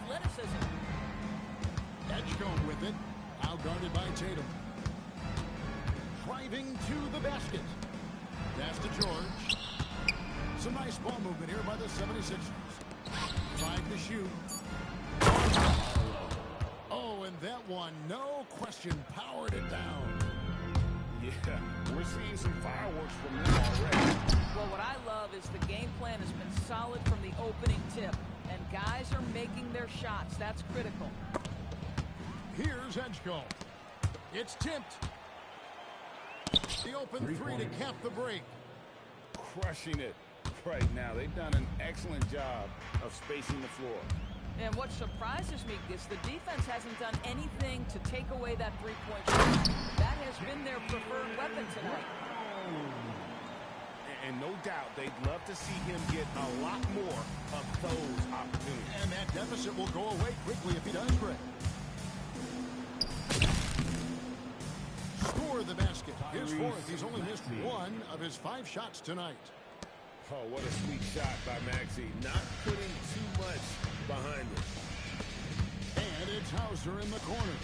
athleticism. Edgecombe with it. Now guarded by Tatum. Driving to the basket. Pass to George. Some nice ball movement here by the 76ers. 5 to shoot. Oh, and that one, no question, powered it down. Yeah, we're seeing some fireworks from them already. Well, what I love is the game plan has been solid from the opening tip, and guys are making their shots. That's critical. Here's Edgecombe. It's tipped. The open three to cap the break. Crushing it right now. They've done an excellent job of spacing the floor. And what surprises me is the defense hasn't done anything to take away that three-point shot. That has been their preferred weapon tonight. And no doubt they'd love to see him get a lot more of those opportunities. And that deficit will go away quickly if he does, Greg. Score the basket. His fourth. He's only missed 1 of his 5 shots tonight. Oh, what a sweet shot by Maxey. Not putting too much behind it. And it's Hauser in the corner.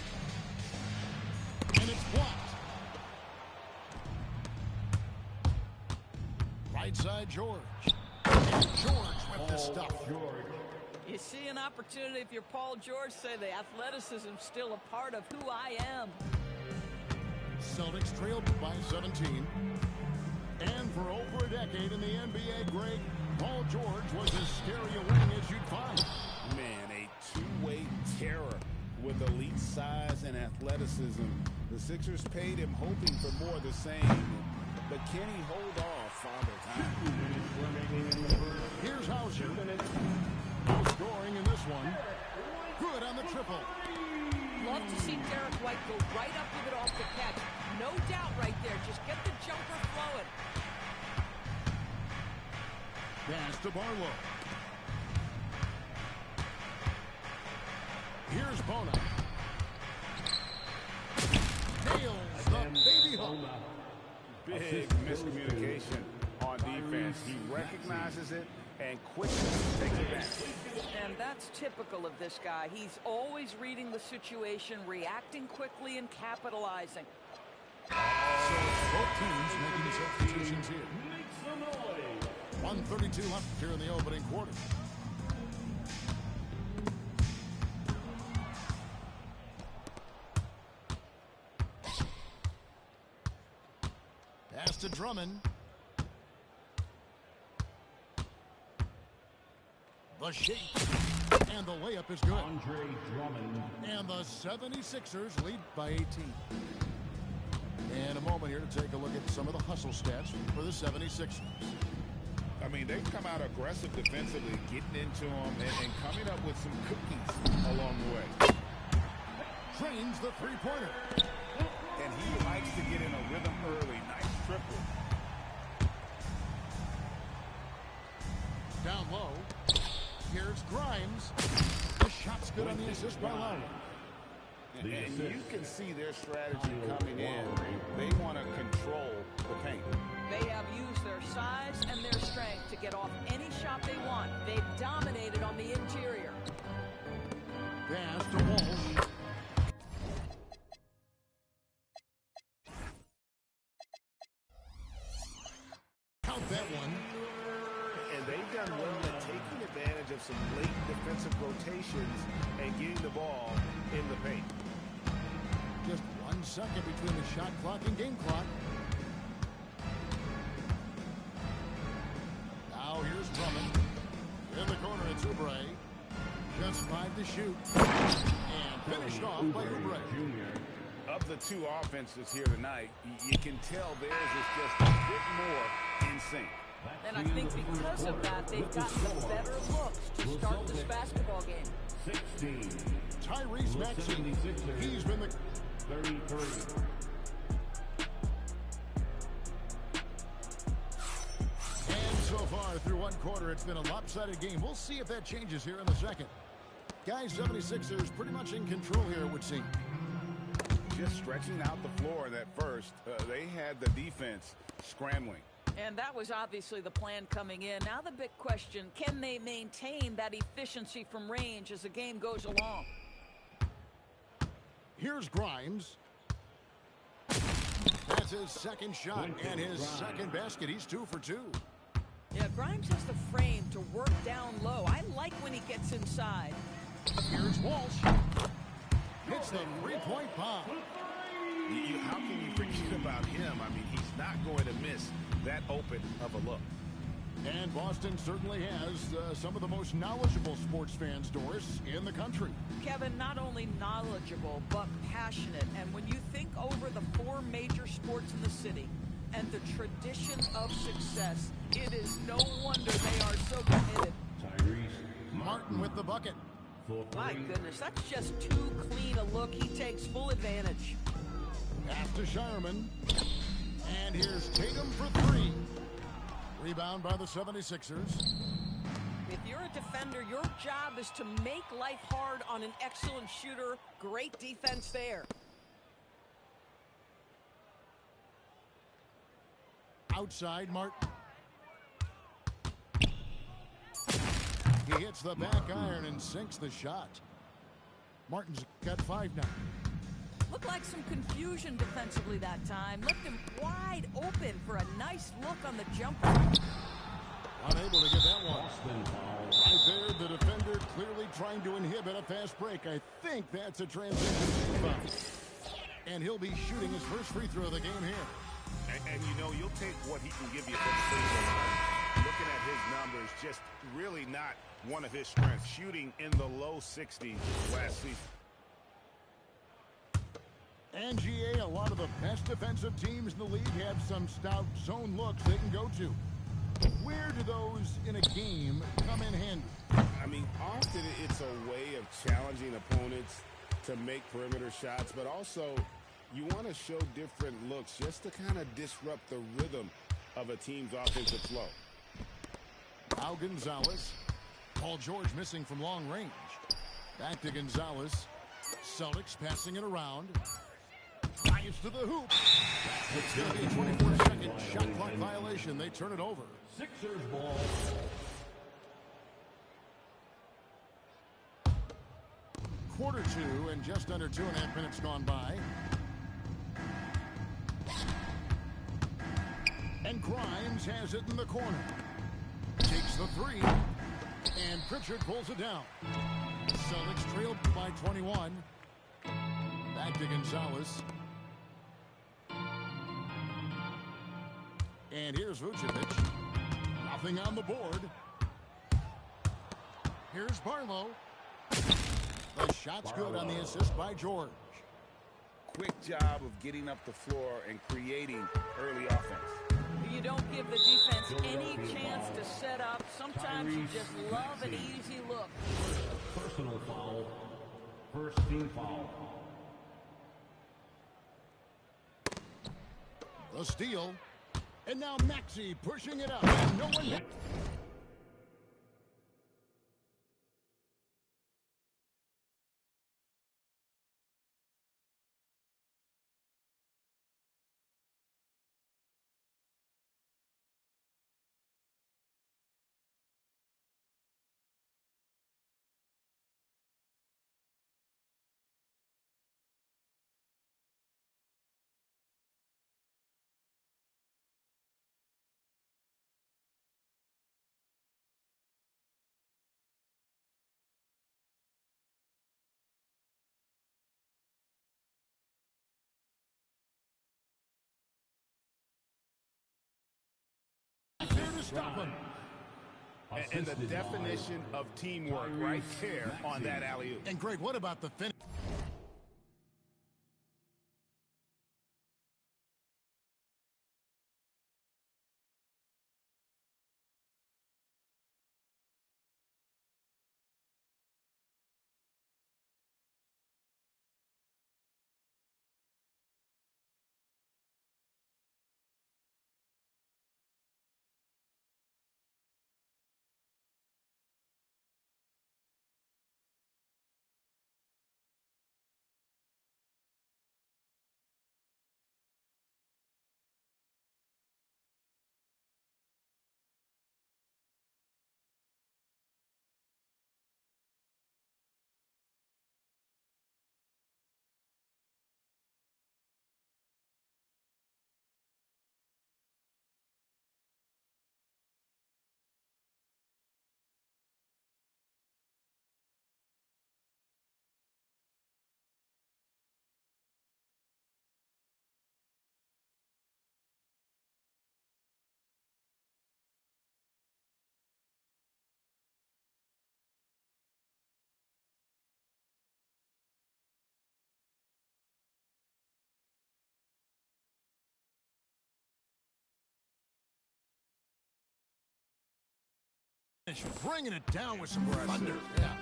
And it's blocked. Right side, George. And George with the stuff. You see an opportunity if you're Paul George, say the athleticism's still a part of who I am. Celtics trailed by 17. And for over a decade in the NBA, Greg, Paul George was as scary a wing as you'd find. Man, a two-way terror with elite size and athleticism. The Sixers paid him hoping for more of the same. But can he hold off Father Time? Here's Hauser. No scoring in this one. Good on the triple. Love to see Derek White go right up with it off the catch. No doubt right there. Just get the jumper flowing. Pass to Barlow. Here's Bona. Nails the baby hook. Big miscommunication on defense. He recognizes it and quickly takes advantage. And that's typical of this guy. He's always reading the situation, reacting quickly, and capitalizing. So both teams making substitutions here. 1:32 left here in the opening quarter. Pass to Drummond. The shake. And the layup is good. Andre Drummond. And the 76ers lead by 18. And a moment here to take a look at some of the hustle stats for the 76ers. I mean, they've come out aggressive defensively, getting into them and coming up with some cookies along the way. Drains the three-pointer. And he likes to get in a rhythm early. Nice triple. Down low. Here's Grimes. The shot's good on the assist by Lowry. And you can see their strategy coming in. They want to control the paint. They have used their size and their strength to get off any shot they want. They've dominated on the interior. Pass to Walsh. Count that one. And they've done well at taking advantage of some late defensive rotations and getting the ball in the paint. Just 1 second between the shot clock and game clock. Now here's Drummond. In the corner, it's Oubre. Just 5 to shoot. And finished off by Oubre. Of the two offenses here tonight, you can tell theirs is just a bit more in sync. And I think because of that, they've gotten the better looks to start this basketball game. 16. Tyrese Maxey. He's been the 33. And so far through one quarter, it's been a lopsided game. We'll see if that changes here in the second. Guys, 76ers pretty much in control here, it would seem. Just stretching out the floor in that first, they had the defense scrambling. And that was obviously the plan coming in. Now the big question, can they maintain that efficiency from range as the game goes along? Here's Grimes. That's his second shot and his second basket. He's 2 for 2. Yeah, Grimes has the frame to work down low. I like when he gets inside. Here's Walsh. Hits the three-point bomb. How can you forget about him? I mean, he's not going to miss that open of a look. And Boston certainly has some of the most knowledgeable sports fans, Doris, in the country. Kevin, not only knowledgeable, but passionate. And when you think over the 4 major sports in the city and the tradition of success, it is no wonder they are so committed. Martin with the bucket. My goodness, that's just too clean a look. He takes full advantage. Pass to Shireman. And here's Tatum for 3. Rebound by the 76ers. If you're a defender, your job is to make life hard on an excellent shooter. Great defense there. Outside, Martin. He hits the back iron and sinks the shot. Martin's got 5 now. Looked like some confusion defensively that time. Left him wide open for a nice look on the jumper. Unable to get that one. Right there, the defender clearly trying to inhibit a fast break. I think that's a transition foul. And he'll be shooting his first free throw of the game here. And you know, you'll take what he can give you from the free throw line. Looking at his numbers, just really not one of his strengths. Shooting in the low 60s last season. And GA, a lot of the best defensive teams in the league have some stout zone looks they can go to. Where do those in a game come in handy? I mean, often it's a way of challenging opponents to make perimeter shots, but also you want to show different looks just to kind of disrupt the rhythm of a team's offensive flow. Now Gonzalez. Paul George missing from long range. Back to Gonzalez. Celtics passing it around. Drives to the hoop. It's going to be a 24-second shot clock violation. They turn it over. Sixers ball. Quarter 2 and just under 2.5 minutes gone by. And Grimes has it in the corner. Takes the 3. And Pritchard pulls it down. Celtics trailed by 21. Back to Gonzalez. And here's Vucevic. Nothing on the board. Here's Barlow. The shot's good on the assist by George. Quick job of getting up the floor and creating early offense. You don't give the defense any chance to set up. Sometimes you just love an easy look. Personal foul. First team foul. The steal. And now Maxey pushing it up. And no one hit. There to stop him. And the definition of teamwork right there on that alley-oop. And Greg, what about the finish? Bringing it down with some thunder. Yeah.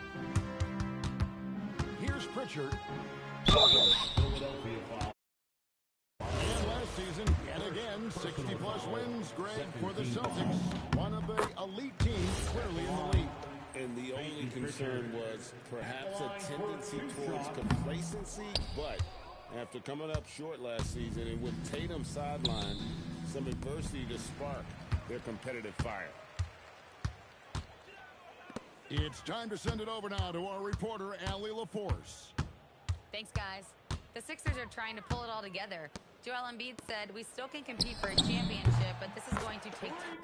Here's Pritchard. Philadelphia foul. And last season, and again, 60-plus wins, Greg, for the Celtics. One of the elite teams clearly in the league. And the only concern was perhaps a tendency towards complacency, but after coming up short last season and with Tatum sidelined, some adversity to spark their competitive fire. It's time to send it over now to our reporter, Allie LaForce. Thanks, guys. The Sixers are trying to pull it all together. Joel Embiid said, "We still can compete for a championship, but this is going to take time."